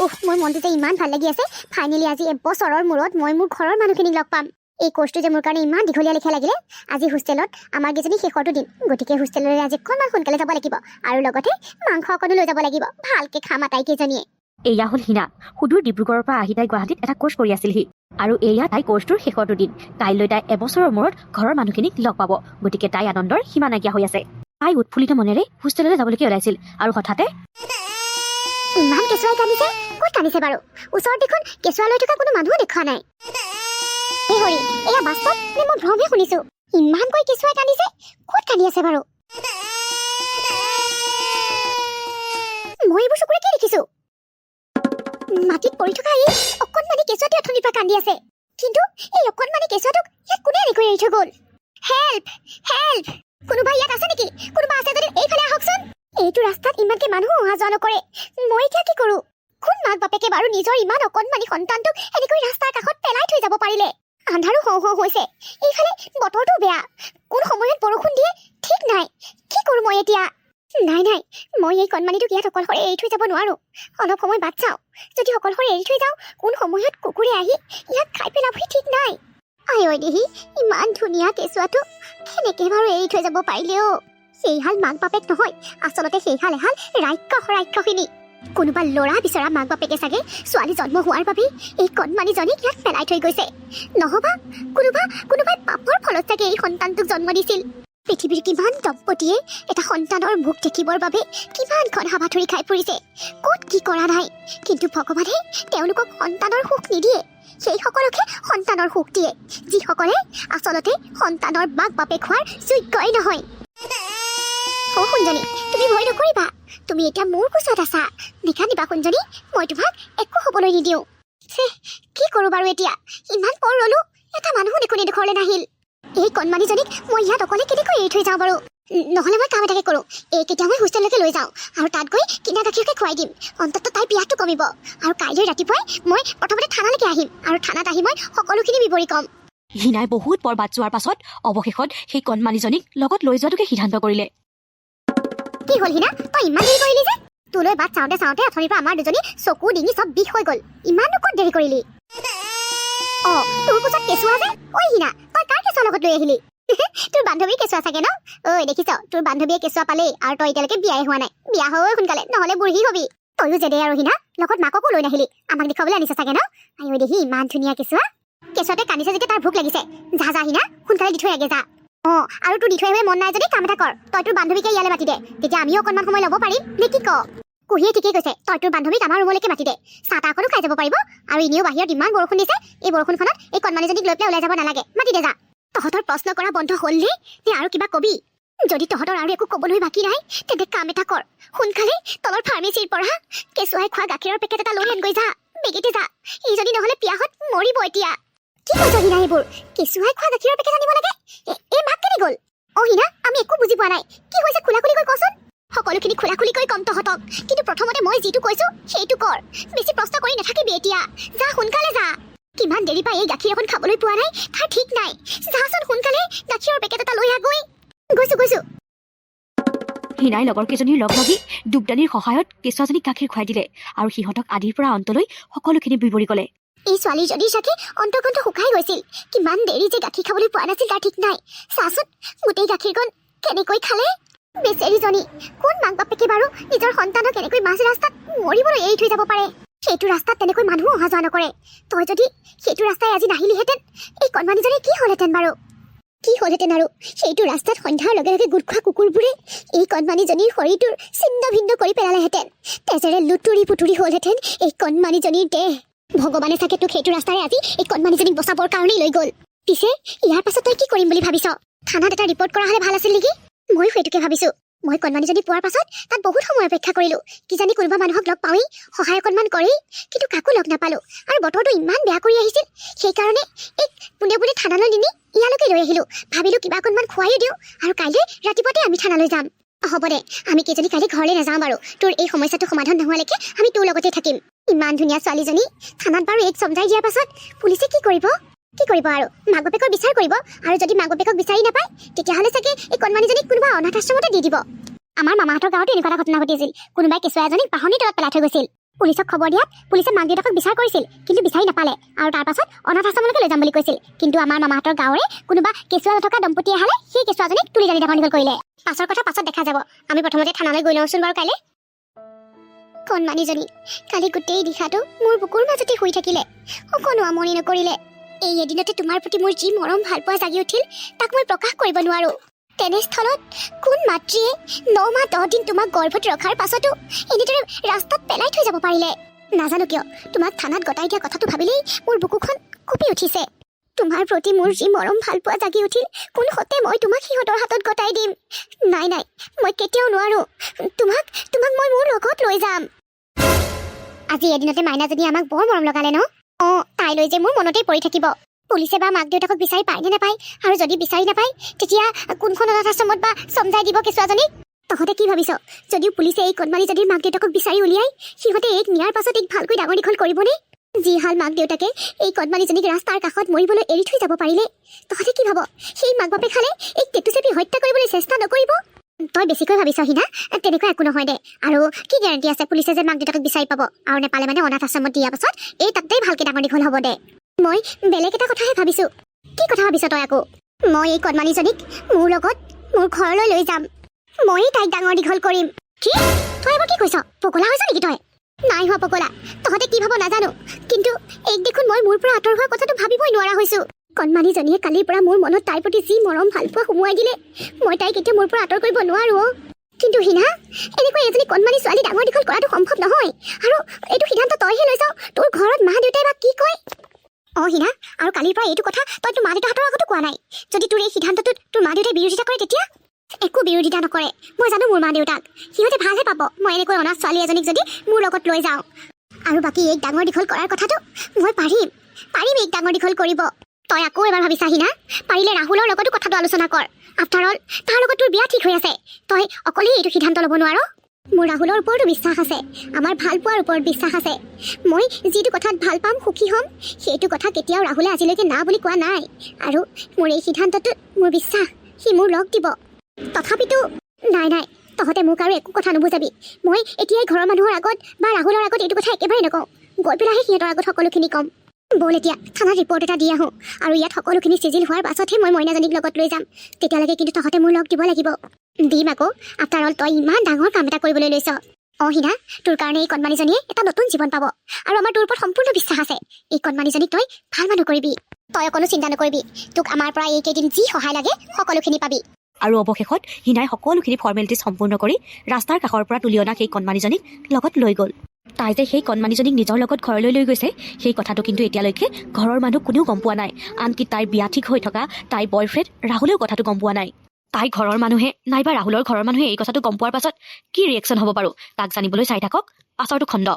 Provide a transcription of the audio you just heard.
মোৰ মনটো যে ইমান ভাল লাগি আছে ফাইনেলি আজি এবছৰৰ মূৰত মই মোৰ ঘৰৰ মানুহখিনিক লগ পাম এই কোৰ্সটো যে মোৰ কাৰণে ইমান দীঘলীয়া লেখা লাগিলে আজি হোষ্টেলত আমাৰ কেইজনী শেষৰটো দিন গতিকে হোষ্টেললৈ আজি অকণমান সোনকালে যাব লাগিব আৰু লগতে মাংস অকণো লৈ যাব লাগিব ভালকে খাম আটাইকেইজনীয়ে এয়া হ'ল হিনা সুদূৰ ডিব্ৰুগড়ৰ পৰা আহি তাই গুৱাহাটীত এটা কোৰ্স কৰি আছিলহি আৰু এয়া তাই কোৰ্সটোৰ শেষৰটো দিন কাইলৈ তাই এবছৰৰ মূৰত ঘৰৰ মানুহখিনিক লগ পাব গতিকে তাই আনন্দৰ সীমা নাইকিয়া হৈ আছে তাই উৎফুল্লিত মনেৰে হোষ্টেললৈ যাবলৈকে ওলাইছিল আৰু হঠাতে ইমান কেঁচুৱাই কান্দিছে ক'ত কান্দিছে বাৰু ওচৰত দেখোন কেঁচুৱা লৈ থকা কোনো মানুহো দেখা নাই এই হৰি এয়া বাস্তৱ নে মই ভ্ৰমহে শুনিছো ইমানকৈ কেঁচুৱাই কান্দিছে ক'ত কান্দি আছে বাৰু মই এইবোৰ চকুৰে কি দেখিছো মাটিত পৰি থকা এই অকণমানি কেঁচুৱাটো অথনিৰ পৰা কান্দি আছে কিন্তু এই অকণমানি কেঁচুৱাটোক ইয়াত কোনে এনেকৈ এৰি থৈ গ'ল হেল্প হেল্প কোনোবা ইয়াত আছে নেকি কোনোবা আছে যদি এইফালে আহকচোন এইটো ৰাস্তাত ইমানকে মানুহ অহা যোৱা নকৰে মই এতিয়া কি কৰো কোন মাক বাপেকে বাৰু নিজৰ ইমান অকণমানি সন্তানটোক এনেকৈ ৰাস্তাৰ কাষত পেলাই থৈ যাব পাৰিলে আন্ধাৰো হওঁ হওঁ হৈছে এইফালে বতৰটো বেয়া কোন সময়ত বৰষুণ দিয়ে ঠিক নাই কি কৰো মই এতিয়া নাই নাই মই এই কণমানিটোক ইয়াত অকলশৰে এৰি থৈ যাব নোৱাৰো অলপ সময় বাট চাওঁ যদি অকলশৰে এৰি থৈ যাওঁ কোন সময়ত কুকুৰে আহি ইয়াক খাই পেলাবহি ঠিক নাই আই দেহি ইমান ধুনীয়া কেঁচুৱাটো কেনেকে বাৰু এৰি থৈ যাব পাৰিলে অ সেইহাল মাক বাপেক নহয় আচলতে সেইহাল এহাল ৰাক্ষসিনী কোনোবা ল'ৰা বিচৰা মাক বাপেকে চাগে ছোৱালী জন্ম হোৱাৰ বাবে এই কণমানিজনীক ইয়াত পেলাই থৈ গৈছে নহবা কোনোবাই পাপৰ ফলত চাগে এই সন্তানটোক জন্ম দিছিল পৃথিৱীৰ কিমান দম্পতীয়ে এটা সন্তানৰ মুখ দেখিবৰ বাবে কিমানখন হাবাথুৰি খাই ফুৰিছে ক'ত কি কৰা নাই কিন্তু ভগৱানে তেওঁলোকক সন্তানৰ সুখ নিদিয়ে সেইসকলকহে সন্তানৰ সুখ দিয়ে যিসকলে আচলতে সন্তানৰ মাক বাপেক হোৱাৰ যোগ্যই নহয় সুঞ্জনী তুমি ভয় নকৰিবা তুমি এতিয়া মোৰ কোচত আছা নিকান্দিবা সুঞ্জনী মই তোমাক একো হ'বলৈ নিদিওঁ কি কৰোঁ বাৰু এতিয়া ইমান পৰ ৰলো এটা মানুহো দেখোন এডোখৰলৈ নাহিল এই কণমানিজনীক মই ইয়াত অকলে কেনেকৈ এৰি থৈ যাওঁ বাৰু নহ'লে মই কাম এটাকে কৰোঁ এইকেইটা মই হোষ্টেললৈকে লৈ যাওঁ আৰু তাত গৈ কিনা গাখীৰকে খুৱাই দিম অন্ততঃ তাইৰ পিয়াহটো কমিব আৰু কাইলৈ ৰাতিপুৱাই মই প্ৰথমতে থানালৈকে আহিম আৰু থানাত আহি মই সকলোখিনি বিৱৰি ক'ম হিনাই বহুত পৰ বাট যোৱাৰ পাছত অৱশেষত সেই কণমানিজনীক লগত লৈ যোৱাটোকে সিদ্ধান্ত কৰিলে কি হ'ল হিনা তই ইমান দেৰি কৰিলি যে তোলৈ বাট চাওঁতে চাওঁতে অথনিৰ পৰা আমাৰ দুজনী চকু ডিঙি চব বিষ হৈ গ'ল ইমানো ক'ত দেৰি কৰিলি তোৰ কোচত কেঁচুৱা যে ঐ হিনা তই কাৰ কেঁচুৱা লগত লৈ আহিলি তোৰ বান্ধৱীৰ কেঁচুৱা চাগে ন ঐ দেখিছ তোৰ বান্ধৱীয়ে কেঁচুৱা পালেই আৰু তই এতিয়ালৈকে বিয়াই হোৱা নাই বিয়া হৈ সোনকালে নহ'লে বুঢ়ী হবি তয়ো যে দে আৰু হিনা লগত মাককো লৈ নাহিলি আমাক দেখুৱাবলৈ আনিছে চাগে ন আই দেহি ইমান ধুনীয়া কেঁচুৱাতে কান্দিছে যেতিয়া তাৰ ভোক লাগিছে যা হিনা সোনকালে দি থৈ আগে যা আৰু তোৰ দি থৈ আহিবলৈ মন নাই যদি কাম এটা কৰ তই তোৰ বান্ধৱীকে ইয়ালৈ মাতি দে তেতিয়া আমিও অকণমান সময় ল'ব পাৰিম নে কি ক কুহিয়ে ঠিকেই কৈছে তই তোৰ বান্ধৱীক আমাৰ ৰুমলৈকে মাতি দে চাহ তাহকনো খাই যাব পাৰিব আৰু এনেও বাহিৰত ইমান বৰষুণ দিছে এই বৰষুণখনত এই কণমানিজনীক লৈ পেলাই ওলাই যাব নালাগে মাতি দে যা তহঁতৰ প্ৰশ্ন কৰা বন্ধ হ'ল নে আৰু কিবা কবি যদি তহঁতৰ আৰু একো ক'বলৈ বাকী নাই তেন্তে কাম এটা কৰ সোনকালে তলৰ ফাৰ্মেচীৰ পৰা কেঁচুৱাই খোৱা গাখীৰৰ পেকেট এটা লৈ আনগৈ যা বেগেতে যা ই যদি নহ'লে পিয়াহত মৰিব এতিয়া কি কৈছ হিনা এইবোৰ কেঁচুৱাই খোৱা গাখীৰৰ পেকেট আনিব লাগে এই মাক কেনে গ'ল হিনা আমি একো বুজি পোৱা নাই কি হৈছে খোলাখুলিকৈ কচোন সকলোখিনি খোলাখুলিকৈ কম তহঁতক কিন্তু প্ৰথমতে মই যিটো কৈছো সেইটো কৰ বেছি প্ৰশ্ন কৰি নাথাকিবি এতিয়া যা সোনকালে যা কিমান দেৰি পাই এই গাখীৰ এখন খাবলৈ পোৱা নাই তাৰ ঠিক নাই যাচোন সোনকালে গাখীৰৰ পেকেট এটা লৈ আহগৈ গৈছো হিনাই লগৰ কেইজনীৰ লগ লাগি দুবদানীৰ সহায়ত কেঁচুৱাজনীক গাখীৰ খুৱাই দিলে আৰু সিহঁতক আদিৰ পৰা অন্তলৈ সকলোখিনি বিৱৰি ক'লে এই ছোৱালীজনীৰ চাগে অন্তকণ্ঠ শুকাই গৈছিল কিমান দেৰি যে গাখীৰ খাবলৈ পোৱা নাছিল তাৰ ঠিক নাই চাচোন গোটেই গাখীৰকণ কেনেকৈ খালে বেচেৰীজনী কোন মাক বাপেকে বাৰু নিজৰ সন্তানক এনেকৈ মাজ ৰাস্তাত মৰিবলৈ এৰি থৈ যাব পাৰে সেইটো ৰাস্তাত তেনেকৈ মানুহ অহা যোৱা নকৰে তই যদি সেইটো ৰাস্তাই আজি নাহিলিহেঁতেন এই কণমানিজনী কি হ'লহেঁতেন বাৰু আৰু সেইটো ৰাস্তাত সন্ধ্যাৰ লগে লগে গোট খোৱা কুকুৰবোৰে এই কণমানিজনীৰ শৰীৰটোৰ ছিন্ন ভিন্ন কৰি পেলালেহেঁতেন তেজেৰে লুতুৰি পুতুৰি হ'লহেঁতেন এই কণমানিজনীৰ দেহ ভগৱানে চাগে তোক সেইটো ৰাস্তাৰে আজি এই কণমানিজনীক বচাবৰ কাৰণেই লৈ গ'ল পিছে ইয়াৰ পাছত তই কি কৰিম বুলি ভাবিছ থানাত এটা ৰিপৰ্ট কৰা হ'লে ভাল আছিল নেকি ময়ো সেইটোকে ভাবিছো মই কণমানিজনী পোৱাৰ পাছত তাত বহুত সময় অপেক্ষা কৰিলো কিজানি কোনোবা মানুহক লগ পাওঁৱেই সহায় অকণমান কৰেই কিন্তু কাকো লগ নাপালো আৰু বতৰটো ইমান বেয়া কৰি আহিছিল সেইকাৰণে এই পোনে থানালৈ নিনি ইয়ালৈকে লৈ আহিলো ভাবিলো কিবা অকণমান খুৱাইও দিওঁ আৰু কাইলৈ ৰাতিপুৱাতে আমি থানালৈ যাম হ'ব দে আমি কেইজনী কাইলৈ ঘৰলৈ নাযাওঁ বাৰু তোৰ এই সমস্যাটো সমাধান নোহোৱালৈকে আমি তোৰ লগতে থাকিম ইমান ধুনীয়া ছোৱালীজনী থানাত বাৰু এক চমজাই দিয়াৰ পাছত পুলিচে কি কৰিব আৰু মাক বাপেকৰ বিচাৰ কৰিব আৰু যদি মাক বাপেকক বিচাৰি নাপায় তেতিয়াহ'লে চাগে এই কণমানিজনীক কোনোবা অনাথ আশ্ৰমতে দি দিব আমাৰ মামাহঁতৰ গাঁৱতো এনেকুৱা এটা ঘটনা ঘটিছিল কোনোবাই কেঁচুৱা এজনীক বাহনিৰ তলত পেলাই থৈ গৈছিল পুলিচক খবৰ দিয়াত পুলিচে মাক দেউতাকক বিচাৰ কৰিছিল কিন্তু বিচাৰি নাপালে আৰু তাৰ পাছত অনাথ আশ্ৰমলৈকে লৈ যাম বুলি কৈছিল কিন্তু আমাৰ মামাহঁতৰ গাঁৱৰে কোনোবা কেঁচুৱা নথকা দম্পতী আহালে সেই কেঁচুৱাজনীক তুলি জানি ডাঙৰ দীঘল কৰিলে পাছৰ কথা পাছত দেখা যাব আমি প্ৰথমতে থানালৈ গৈ লওঁচোন বাৰু কাইলৈ কণমানিজনী কালি গোটেই দিশাটো মোৰ বুকুৰ মাজতে শুই থাকিলে অকণো আমনি নকৰিলে এই এদিনতে তোমাৰ প্ৰতি মোৰ যি মৰম ভালপোৱা জাগি উঠিল তাক মই প্ৰকাশ কৰিব নোৱাৰো তেনেস্থলত কোন মাতৃয়ে 9 মাহ 10 দিন তোমাক গৰ্ভত ৰখাৰ পাছতো এনেদৰে ৰাস্তাত পেলাই থৈ যাব পাৰিলে নাজানো কিয় তোমাক থানাত গতাই দিয়া কথাটো ভাবিলেই মোৰ বুকুখন কঁপি উঠিছে তোমাৰ প্ৰতি মোৰ যি মৰম ভালপোৱা জাগি উঠিল কোন হতে মই তোমাক সিহঁতৰ হাতত গতাই দিম নাই নাই মই কেতিয়াও নোৱাৰো তোমাক মই মোৰ লগত লৈ যাম আজি এদিনতে মাইনাজনী আমাক বৰ মৰম লগালে ন তাইলৈ যে মোৰ মনতেই পৰি থাকিব পুলিচে বা মাক দেউতাকক বিচাৰি পায় নে নাপায় আৰু যদি বিচাৰি নাপায় তেতিয়া কোনখন অনাথ আশ্ৰমত বা চমজাই দিব কেঁচুৱাজনীক তহঁতে কি ভাবিছ যদিও পুলিচে এই কণমানিজনীৰ মাক দেউতাকক বিচাৰি উলিয়াই সিহঁতে এইক নিয়াৰ পাছত এইক ভালকৈ ডাঙৰ দীঘল কৰিবনে যি হাল মাক দেউতাকে এই কণমানিজনীক ৰাস্তাৰ কাষত মৰিবলৈ এৰি থৈ যাব পাৰিলে তহঁতে কি ভাব সেই মাক বাপেক খালে এইক টেটু চেপি হত্যা কৰিবলৈ চেষ্টা নকৰিব তই বেছিকৈ ভাবিছ হিনা তেনেকুৱা একো নহয় দে আৰু কি গেৰাণ্টি আছে পুলিচে যে মাক দেউতাকক বিচাৰি পাব আৰু নেপালে মানে অনাথ আশ্ৰমত দিয়াৰ পাছত এই তাতেই ভালকৈ ডাঙৰ দীঘল হ'ব দে মই বেলেগ এটা কথাহে ভাবিছো কি কথা ভাবিছ তই আকৌ মই এই কণমানিজনীক মোৰ লগত মোৰ ঘৰলৈ লৈ যাম মই তাইক ডাঙৰ দীঘল কৰিম কি তই এবাৰ কি কৈছ পগলা হৈছ নেকি তই নাই হোৱা পগলা তহঁতে কি ভাব নাজানো কিন্তু এইক দেখোন মই মোৰ পৰা আঁতৰ হোৱা কথাটো ভাবিবই নোৱাৰা হৈছো কণমানিজনীয়ে কালিৰ পৰা মোৰ মনত তাইৰ প্ৰতি যি মৰম ভালপোৱা সোমোৱাই দিলে মই তাইক এতিয়া মোৰ পৰা আঁতৰ কৰিব নোৱাৰো কিন্তু হিনা এনেকৈ এজনী কণমানি ছোৱালী ডাঙৰ দীঘল কৰাটো সম্ভৱ নহয় আৰু এইটো সিদ্ধান্ত তইহে লৈছ তোৰ ঘৰত মা দেউতাই বা কি কয় হিনা আৰু কালিৰ পৰা এইটো কথা তই তোৰ মা দেউতাহঁতৰ আগতো কোৱা নাই যদি তোৰ এই সিদ্ধান্তটোত তোৰ মা দেউতাই বিৰোধিতা কৰে তেতিয়া একো বিৰোধিতা নকৰে মই জানো মোৰ মা দেউতাক সিহঁতে ভালহে পাব মই এনেকৈ অনাথ ছোৱালী এজনীক যদি মোৰ লগত লৈ যাওঁ আৰু বাকী এইক ডাঙৰ দীঘল কৰাৰ কথাটো মই পাৰিম এইক ডাঙৰ দীঘল কৰিব তই আকৌ এবাৰ ভাবিছা হিনা পাৰিলে ৰাহুলৰ লগতো কথাটো আলোচনা কৰ আফটাৰ অল তাৰ লগত তোৰ বিয়া ঠিক হৈ আছে তই অকলেই এইটো সিদ্ধান্ত ল'ব নোৱাৰ মোৰ ৰাহুলৰ ওপৰতো বিশ্বাস আছে আমাৰ ভাল পোৱাৰ ওপৰত বিশ্বাস আছে মই যিটো কথাত ভাল পাম সুখী হ'ম সেইটো কথা কেতিয়াও ৰাহুলে আজিলৈকে না বুলি কোৱা নাই আৰু মোৰ এই সিদ্ধান্তটোত মোৰ বিশ্বাস সি মোৰ লগ দিব তথাপিতো নাই তহঁতে মোক আৰু একো কথা নুবুজাবি মই এতিয়াই ঘৰৰ মানুহৰ আগত বা ৰাহুলৰ আগত এইটো কথা একেবাৰে নকওঁ গৈ পেলাইহে সিহঁতৰ আগত সকলোখিনি ক'ম ব'ল এতিয়া থানাত ৰিপৰ্ট এটা দি আহোঁ আৰু ইয়াত সকলোখিনি চিজিল হোৱাৰ পাছতহে মই মইনাজনীক লগত লৈ যাম তেতিয়ালৈকে কিন্তু তহঁতে মোৰ লগ দিব লাগিব দিম আকৌ আফটাৰ অল তই ইমান ডাঙৰ কাম এটা কৰিবলৈ লৈছ হিনা তোৰ কাৰণে এই কণমানিজনীয়ে এটা নতুন জীৱন পাব আৰু আমাৰ তোৰ ওপৰত সম্পূৰ্ণ বিশ্বাস আছে এই কণমানিজনীক তই ভাল মানুহ কৰিবি তই অকণো চিন্তা নকৰিবি তোক আমাৰ পৰা এইকেইদিন যি সহায় লাগে সকলোখিনি পাবি আৰু অৱশেষত হিনাই সকলোখিনি ফৰ্মেলিটিজ সম্পূৰ্ণ কৰি ৰাস্তাৰ কাষৰ পৰা তুলি অনা সেই কণমানিজনীক লগত লৈ গ'ল তাই যে সেই কণমানিজনীক নিজৰ লগত ঘৰলৈ লৈ গৈছে সেই কথাটো কিন্তু এতিয়ালৈকে ঘৰৰ মানুহ কোনেও গম পোৱা নাই আনকি তাইৰ বিয়া ঠিক হৈ থকা তাইৰ বয়ফ্ৰেণ্ড ৰাহুলেও কথাটো গম পোৱা নাই তাই ঘৰৰ মানুহে নাইবা ৰাহুলৰ ঘৰৰ মানুহে এই কথাটো গম পোৱাৰ পাছত কি ৰিয়েকশ্যন হ'ব বাৰু তাক জানিবলৈ চাই থাকক পাছৰটো খণ্ড